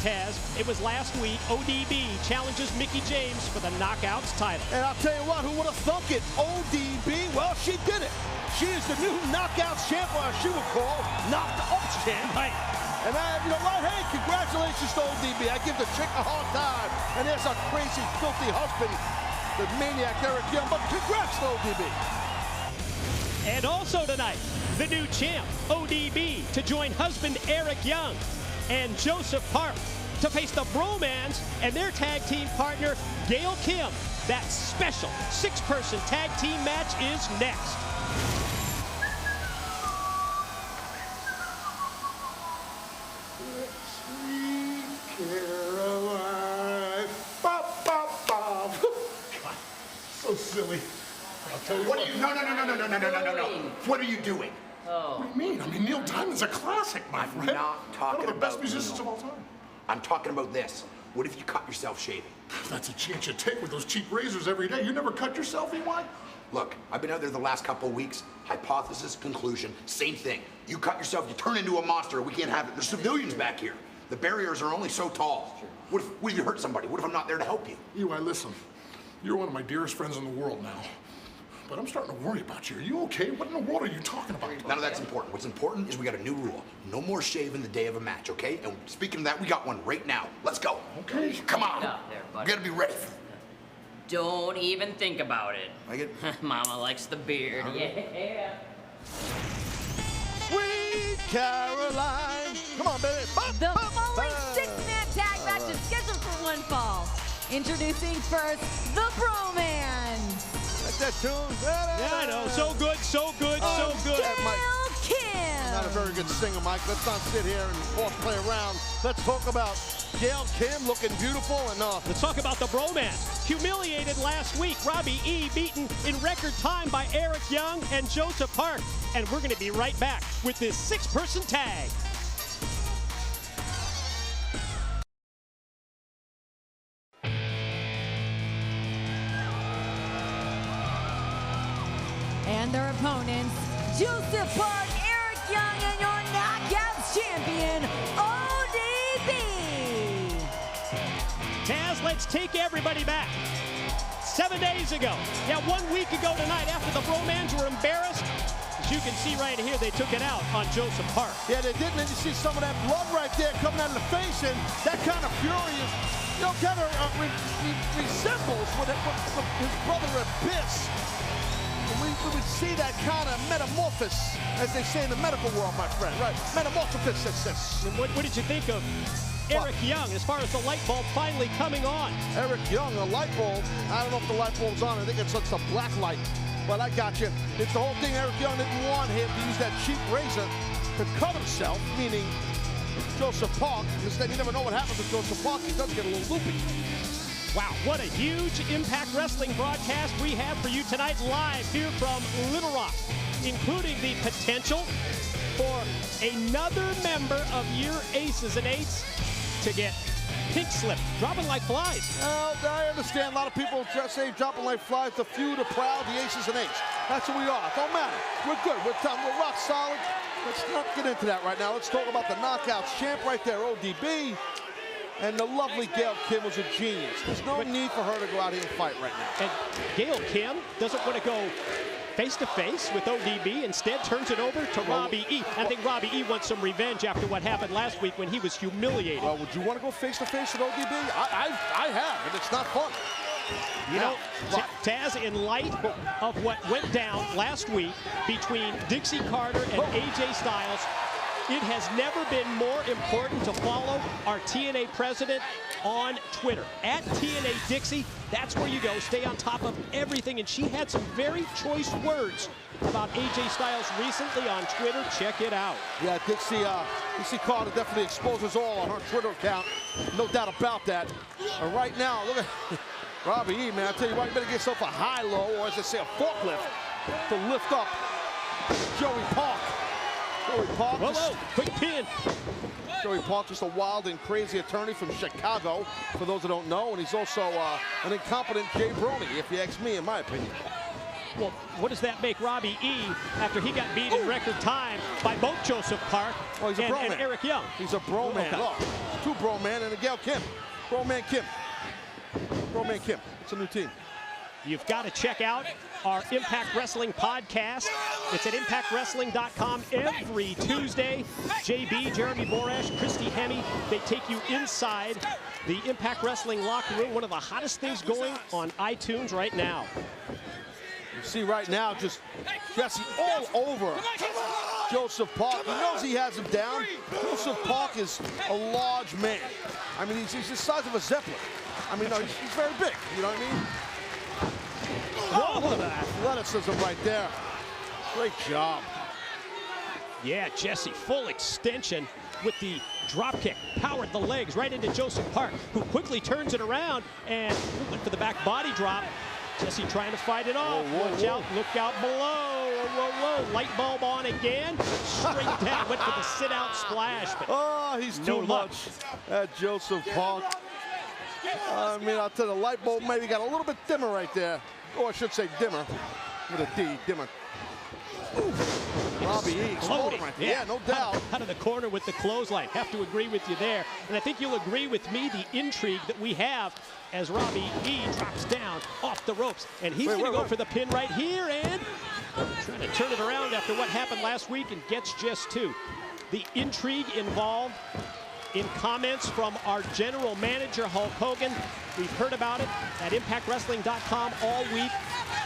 Taz. It was last week. ODB challenges Mickie James for the Knockouts title. And I'll tell you what, who would have thunk it? ODB, well, she did it. She is the new Knockouts champ, or as she would call, Knocked Ups champ. Right. And you know what? Hey, congratulations to ODB. I give the chick a hard time. And there's a crazy, filthy husband, the maniac Eric Young. But congrats to ODB. And also tonight, the new champ, ODB, to join husband Eric Young and Joseph Park to face the Bromans and their tag team partner, Gail Kim. That special 6-person tag team match is next. So silly. I'll tell you what are you? No. What are you doing? Oh. What do you mean? I mean, Neil Diamond's a classic, my friend. I'm not talking One of the best about musicians Neil. of all time. I'm talking about this. What if you cut yourself shaving? That's a chance you take with those cheap razors every day. You never cut yourself, EY? Look, I've been out there the last couple of weeks. Hypothesis, conclusion, same thing. You cut yourself, you turn into a monster. We can't have it. There's civilians back here. The barriers are only so tall. What if you hurt somebody? What if I'm not there to help you? EY, listen. You're one of my dearest friends in the world now. But I'm starting to worry about you. Are you okay? What in the world are you talking about? None of that's important. What's important is we got a new rule. No more shaving the day of a match, okay? And speaking of that, we got one right now. Let's go. Okay. Come on. Yeah, there, buddy. We gotta be ready. Don't even think about it. Like it? Mama likes the beard. Yeah. Sweet Caroline. Come on, baby. The following 6-man tag match is scheduled for one fall. Introducing first, the Bromans. Like that tune. Yeah, I know. So good, so good, so good. Gail Kim. I'm not a very good singer, Mike. Let's not sit here and play around. Let's talk about Gail Kim looking beautiful. And let's talk about the Bromans. Humiliated last week. Robbie E. beaten in record time by Eric Young and Joseph Park. And we're going to be right back with this 6-person tag. And their opponents, Joseph Park, Eric Young, and your Knockouts champion, ODB. Taz, let's take everybody back. 7 days ago, 1 week ago tonight, after the Bromans were embarrassed, as you can see right here, they took it out on Joseph Park. yeah, they did. And you see some of that blood right there coming out of the face, and that kind of fury is, kind of resembles what his brother Abyss. We would see that kind of metamorphosis, as they say in the medical world, my friend, right? Metamorphosis. And what did you think of Eric Young as far as the light bulb finally coming on? Eric Young, a light bulb. I don't know if the light bulb's on. I think it's a black light. But I got you. It's the whole thing. Eric Young didn't want him to use that cheap razor to cut himself, meaning Joseph Park, because then you never know what happens with Joseph Park. He does get a little loopy. Wow, what a huge Impact Wrestling broadcast we have for you tonight, live here from Little Rock, including the potential for another member of your Aces and Eights to get pink slip, dropping like flies. Well, I understand a lot of people just say dropping like flies, the few, the proud, the Aces and Eights. That's what we are. Don't matter. We're good. We're rock solid. Let's not get into that right now. Let's talk about the Knockouts champ right there, ODB. And the lovely Gail Kim was a genius. There's no need for her to go out here and fight right now. And Gail Kim doesn't want to go face-to-face with ODB, instead turns it over to Robbie E. I think Robbie E wants some revenge after what happened last week when he was humiliated. Well, would you want to go face-to-face with ODB? I have, and it's not fun. You know, Taz, in light of what went down last week between Dixie Carter and AJ Styles, it has never been more important to follow our TNA president on Twitter. At TNA Dixie, that's where you go. Stay on top of everything. And she had some very choice words about AJ Styles recently on Twitter. Check it out. Yeah, Dixie Carter definitely exposes all on her Twitter account. No doubt about that. And right now, look at Robbie E, man. I tell you what, you better get yourself a high-low, or as they say, a forklift, to lift up Joey Park. Joey Park. Whoa, quick pin. Joey Park, just a wild and crazy attorney from Chicago, for those that don't know, and he's also an incompetent Jay Brony, if you ask me, in my opinion. Well, what does that make Robbie E. after he got beat in record time by both Joseph Park and Eric Young? He's a Broman. Okay. Look, 2 Broman and a Gail Kim. Broman Kim. Broman Kim. It's a new team. You've got to check out our Impact Wrestling podcast. It's at impactwrestling.com every Tuesday. JB, Jeremy Borash, Christy Hemme, they take you inside the Impact Wrestling locker room, one of the hottest things going on iTunes right now. You see right now, just Jesse all over Joseph Park. He knows he has him down. Joseph Park is a large man. I mean, he's the size of a Zeppelin. I mean, no, he's very big, you know what I mean? Oh, look at that athleticism right there. Great job. Yeah, Jesse, full extension with the drop kick. Powered the legs right into Joseph Park, who quickly turns it around and went for the back body drop. Jesse trying to fight it off. Watch out, look out below. Whoa, whoa, light bulb on again. Straight down, went for the sit-out splash. But oh, he's too much at Joseph Park. I mean, I'll tell you, the light bulb maybe got a little bit dimmer right there. Or I should say dimmer, with a D, dimmer. Robbie E. Exploding. Yeah, no doubt. Out of the corner with the clothesline. Have to agree with you there. And I think you'll agree with me, the intrigue that we have as Robbie E. drops down off the ropes. And he's going to go for the pin right here and trying to turn it around after what happened last week and gets just 2. The intrigue involved in comments from our general manager, Hulk Hogan. We've heard about it at ImpactWrestling.com all week,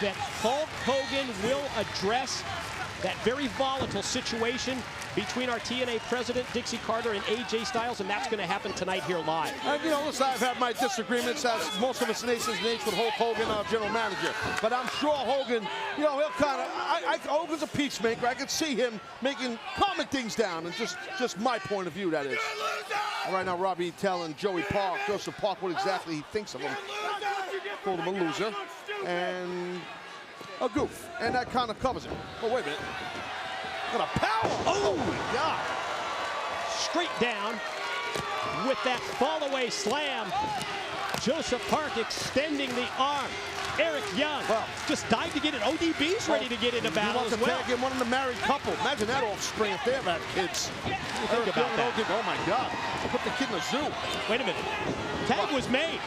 that Hulk Hogan will address that very volatile situation between our TNA president, Dixie Carter, and AJ Styles, and that's going to happen tonight here live. And, you know, listen, I've had my disagreements, as most of us nations with Hulk Hogan, our general manager. But I'm sure Hogan, you know, he'll kind of, Hogan's a peacemaker. I can see him calming things down, and just my point of view, that is. Right now, Robbie telling Joseph Park, what exactly he thinks of him. Called him a loser and a goof, and that kind of covers it. Oh, wait a minute. What a power! Oh, my God. Straight down with that fall-away slam. Joseph Park extending the arm. Eric Young just died to get it. ODB's ready to get into battle as well. Tag in one of the married couple. Imagine that offspring if they ever had kids. Think about that. Oh, my God. Put the kid in the zoo. Wait a minute. Tag was made.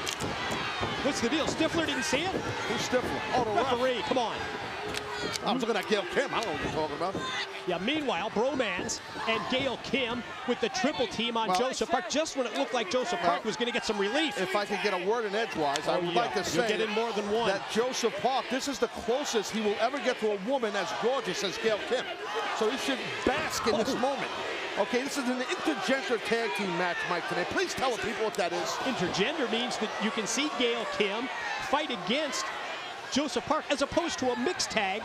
What's the deal? Stifler didn't see it? Who's Stifler? Oh, the referee. Come on. I was looking at Gail Kim. I don't know what you're talking about. Yeah, meanwhile, Bromans and Gail Kim with the triple team on Joseph Park, just when it looked like Joseph Park was going to get some relief. If I could get a word in edgewise, I would like to say get in more than one. That Joseph Park, this is the closest he will ever get to a woman as gorgeous as Gail Kim. So he should bask in this moment. Okay, this is an intergender tag team match, Mike, today. Please tell the people what that is. Intergender means that you can see Gail Kim fight against Joseph Park as opposed to a mixed tag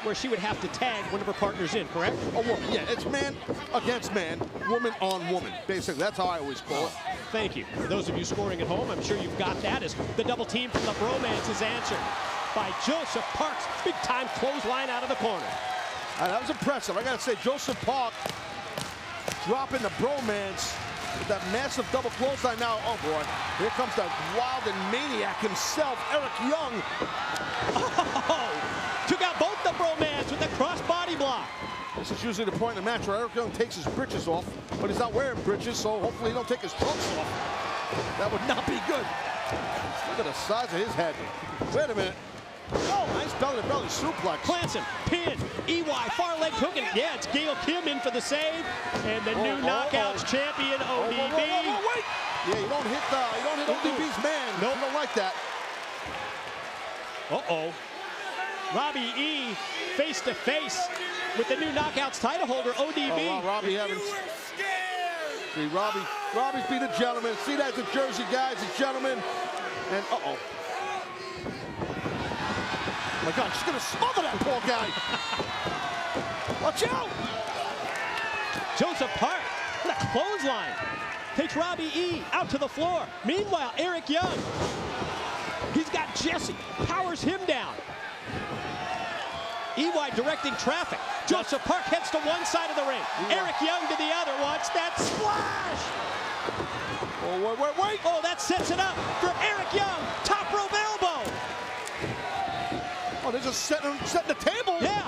where she would have to tag one of her partners in, correct? A woman, yeah. It's man against man, woman on woman. Basically, that's how I always call it. Thank you. For those of you scoring at home, I'm sure you've got that as the double team from the Bromans is answered by Joseph Park's big-time clothesline out of the corner. That was impressive. I got to say, Joseph Park dropping the Bromans with that massive double clothesline now. Oh, boy. Here comes the wild and maniac himself, Eric Young. Oh, took out both the Bromans with the cross-body block. This is usually the point in the match where Eric Young takes his britches off, but he's not wearing britches, so hopefully he don't take his trunks off. That would not be good. Look at the size of his head. Wait a minute. Oh, nice belly-to-belly suplex. Plants him, pin, EY, far leg hooking. Yeah, it's Gail Kim in for the save, and the new Knockouts champion, ODB. Wait! Yeah, you don't hit ODB's man. Nope. You don't like that. Uh-oh. Robbie E face-to-face with the new Knockouts title holder, ODB. Oh, Robbie having... See, Robbie's being a gentleman. See, that's a Jersey guy, he's a gentleman. And, uh-oh. Oh, my God, she's going to smother that poor guy. Watch out! Joseph Park, what a clothesline. Takes Robbie E out to the floor. Meanwhile, Eric Young, he's got Jesse, powers him down. EY directing traffic. Joseph Park heads to one side of the ring. Eric Young to the other. Watch that splash. Oh, wait. Oh, that sets it up for Eric Young. Top rope elbow. Oh, there's are setting the table. Yeah.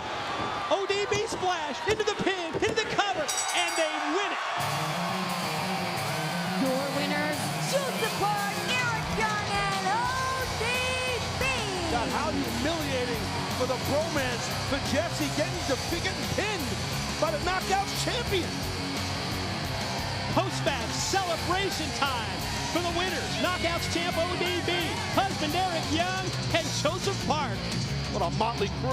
ODB splash into the pin, into the cover, and they win it. Your winners, Joseph Park, Eric Young, and ODB. God, how humiliating for the Bromans, for Jesse getting pinned by the Knockouts champion. Post-match celebration time for the winners. Knockouts champ ODB, husband Eric Young, and Joseph Park. What a motley crew.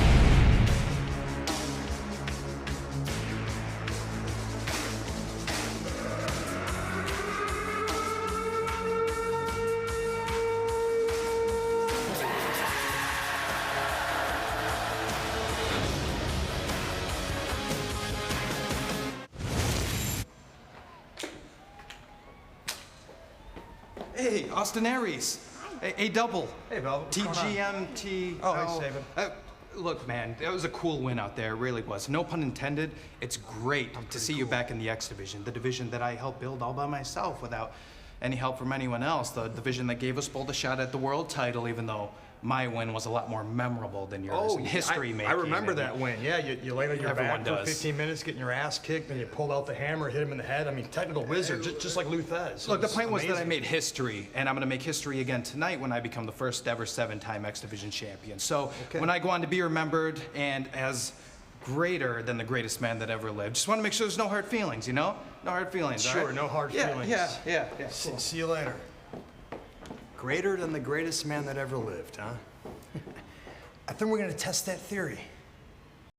Hey, Austin Aries. A double. Hey, Bill. TGMT. Oh, hey, Saban. Look, man, that was a cool win out there. It really was. No pun intended. It's great to see you back in the X division, the division that I helped build all by myself without any help from anyone else. The division that gave us both a shot at the world title, even though my win was a lot more memorable than yours. History making. I remember that win. Yeah, you laid on your Everyone back for does. 15 minutes, getting your ass kicked, and you pulled out the hammer, hit him in the head. I mean, technical wizard, just like Luthez. Look, the point was that I made history, and I'm going to make history again tonight when I become the first ever 7-time X Division champion. So when I go on to be remembered and as greater than the greatest man that ever lived, just want to make sure there's no hard feelings, you know? No hard feelings, all Sure, right? no hard feelings. Yeah. See you later. Greater than the greatest man that ever lived, huh? I think we're gonna test that theory.